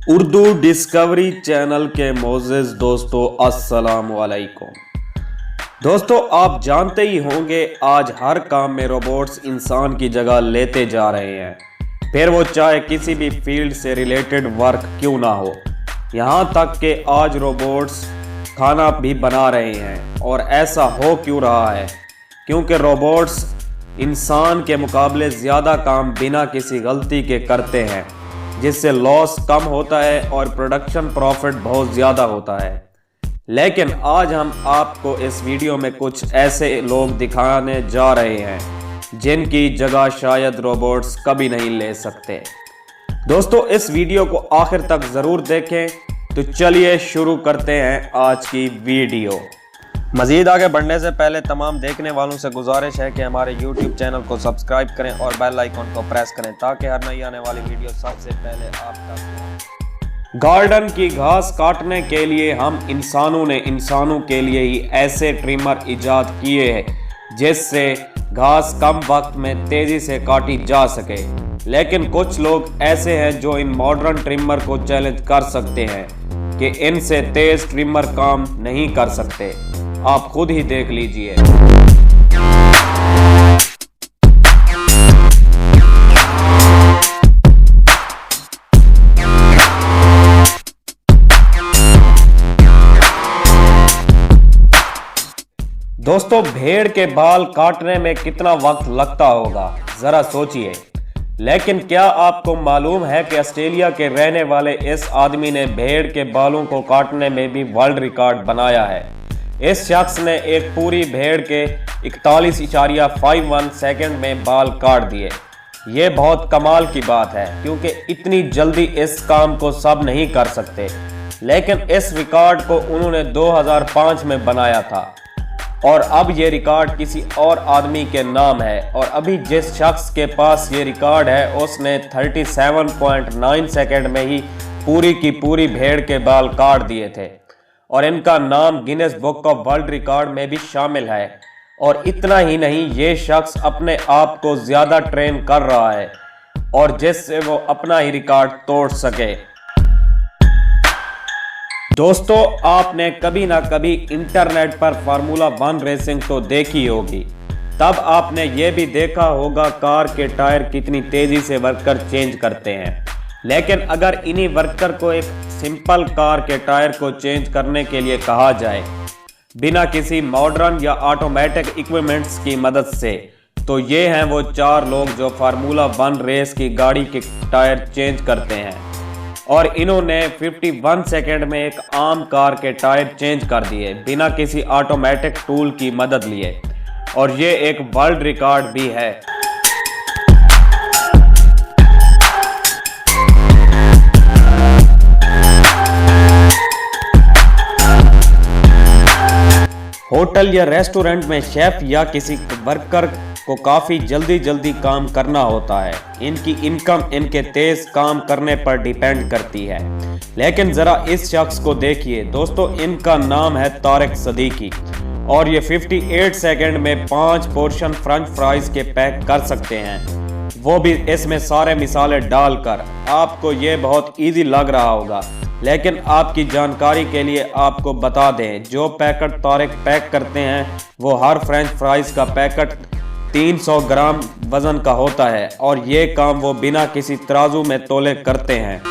Urdu discovery channel के मोअज़्ज़िज़ दोस्तों, अस्सलाम वालेकुम। दोस्तों, आप जानते ही होंगे आज हर काम में रोबोट्स इंसान की जगह लेते जा रहे हैं, फिर वो चाहे किसी भी फील्ड से रिलेटेड वर्क क्यों ना हो। यहाँ तक कि आज रोबोट्स खाना भी बना रहे हैं। और ऐसा हो क्यों रहा है? क्योंकि रोबोट्स इंसान के मुकाबले ज़्यादा काम बिना किसी गलती के करते हैं, जिससे लॉस कम होता है और प्रोडक्शन प्रॉफिट बहुत ज़्यादा होता है। लेकिन आज हम आपको इस वीडियो में कुछ ऐसे लोग दिखाने जा रहे हैं जिनकी जगह शायद रोबोट्स कभी नहीं ले सकते। दोस्तों, इस वीडियो को आखिर तक ज़रूर देखें। तो चलिए शुरू करते हैं आज की वीडियो। मज़ीद आगे बढ़ने से पहले तमाम देखने वालों से गुजारिश है कि हमारे YouTube चैनल को सब्सक्राइब करें और बेल आइकन को प्रेस करें ताकि हर नई आने वाली वीडियो सबसे पहले आप तक। गार्डन की घास काटने के लिए हम इंसानों ने इंसानों के लिए ही ऐसे ट्रिमर इजाद किए हैं जिससे घास कम वक्त में तेज़ी से काटी जा सके। लेकिन कुछ लोग ऐसे हैं जो इन मॉडर्न ट्रिमर को चैलेंज कर सकते हैं कि इनसे तेज़ ट्रिमर काम नहीं कर सकते। आप खुद ही देख लीजिए। दोस्तों, भेड़ के बाल काटने में कितना वक्त लगता होगा, जरा सोचिए। लेकिन क्या आपको मालूम है कि ऑस्ट्रेलिया के रहने वाले इस आदमी ने भेड़ के बालों को काटने में भी वर्ल्ड रिकॉर्ड बनाया है। इस शख्स ने एक पूरी भेड़ के 41.51 सेकंड में बाल काट दिए। ये बहुत कमाल की बात है क्योंकि इतनी जल्दी इस काम को सब नहीं कर सकते। लेकिन इस रिकॉर्ड को उन्होंने 2005 में बनाया था और अब ये रिकॉर्ड किसी और आदमी के नाम है। और अभी जिस शख्स के पास ये रिकॉर्ड है उसने 37.9 सेकंड में ही पूरी की पूरी भेड़ के बाल काट दिए थे और इनका नाम Guinness book of world record में भी शामिल है। और इतना ही नहीं, ये शख्स अपने आप को ज़्यादा ट्रेन कर रहा है और जिससे वो अपना ही रिकॉर्ड तोड़ सके। दोस्तों, आपने कभी ना कभी इंटरनेट पर फार्मूला 1 रेसिंग तो देखी होगी। तब आपने ये भी देखा होगा कार के टायर कितनी तेज़ी से वर्कर चेंज करते हैं। लेकिन अगर इन्हीं वर्कर को एक सिंपल कार के टायर को चेंज करने के लिए कहा जाए बिना किसी मॉडर्न या ऑटोमेटिक इक्विपमेंट्स की मदद से, तो ये हैं वो 4 लोग जो फार्मूला 1 रेस की गाड़ी के टायर चेंज करते हैं। और इन्होंने 51 सेकंड में एक आम कार के टायर चेंज कर दिए बिना किसी ऑटोमेटिक टूल की मदद लिए। और ये एक वर्ल्ड रिकॉर्ड भी है। होटल या रेस्टोरेंट में शेफ या किसी वर्कर को काफ़ी जल्दी काम करना होता है। इनकी इनकम इनके तेज़ काम करने पर डिपेंड करती है। लेकिन ज़रा इस शख्स को देखिए दोस्तों, इनका नाम है तारिक सदीकी और ये 58 सेकंड में 5 पोर्शन फ्रेंच फ्राइज के पैक कर सकते हैं, वो भी इसमें सारे मिसालें डालकर। आपको ये बहुत इजी लग रहा होगा, लेकिन आपकी जानकारी के लिए आपको बता दें, जो पैकेट तारिक पैक करते हैं वो हर फ्रेंच फ्राइज का पैकेट 300 ग्राम वजन का होता है और ये काम वो बिना किसी तराजू में तोले करते हैं।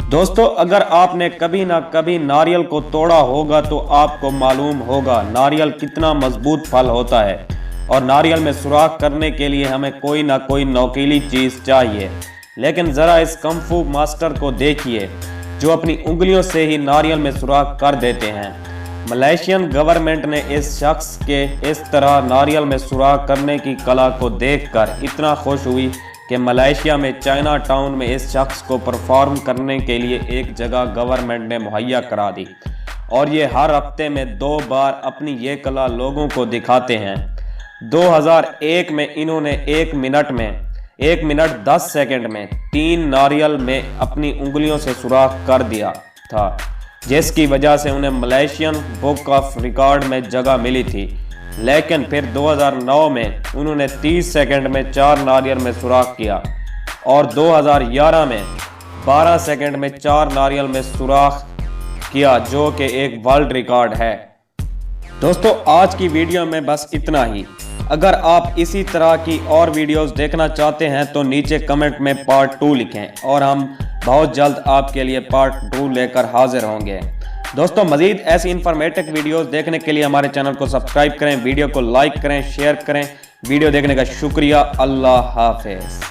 दोस्तों, अगर आपने कभी ना कभी नारियल को तोड़ा होगा तो आपको मालूम होगा नारियल कितना मजबूत फल होता है और नारियल में सुराख करने के लिए हमें कोई ना कोई नोकीली चीज़ चाहिए। लेकिन ज़रा इस कम्फू मास्टर को देखिए जो अपनी उंगलियों से ही नारियल में सुराख कर देते हैं। मलेशियन गवर्नमेंट ने इस शख्स के इस तरह नारियल में सुराख करने की कला को देखकर इतना खुश हुई कि मलेशिया में चाइना टाउन में इस शख्स को परफॉर्म करने के लिए एक जगह गवर्नमेंट ने मुहैया करा दी और ये हर हफ्ते में 2 बार अपनी ये कला लोगों को दिखाते हैं। 2001 में इन्होंने 1 मिनट 10 सेकंड में 3 नारियल में अपनी उंगलियों से सुराख कर दिया था, जिसकी वजह से उन्हें मलेशियन बुक ऑफ रिकॉर्ड में जगह मिली थी। लेकिन फिर 2009 में उन्होंने 30 सेकंड में 4 नारियल में सुराख किया और 2011 में 12 सेकंड में 4 नारियल में सुराख किया, जो कि एक वर्ल्ड रिकॉर्ड है। दोस्तों आज की वीडियो में बस इतना ही। अगर आप इसी तरह की और वीडियोस देखना चाहते हैं तो नीचे कमेंट में पार्ट 2 लिखें और हम बहुत जल्द आपके लिए पार्ट 2 लेकर हाजिर होंगे। दोस्तों मजीद ऐसी इंफॉर्मेटिव वीडियोस देखने के लिए हमारे चैनल को सब्सक्राइब करें, वीडियो को लाइक करें, शेयर करें। वीडियो देखने का शुक्रिया। अल्लाह हाफिज।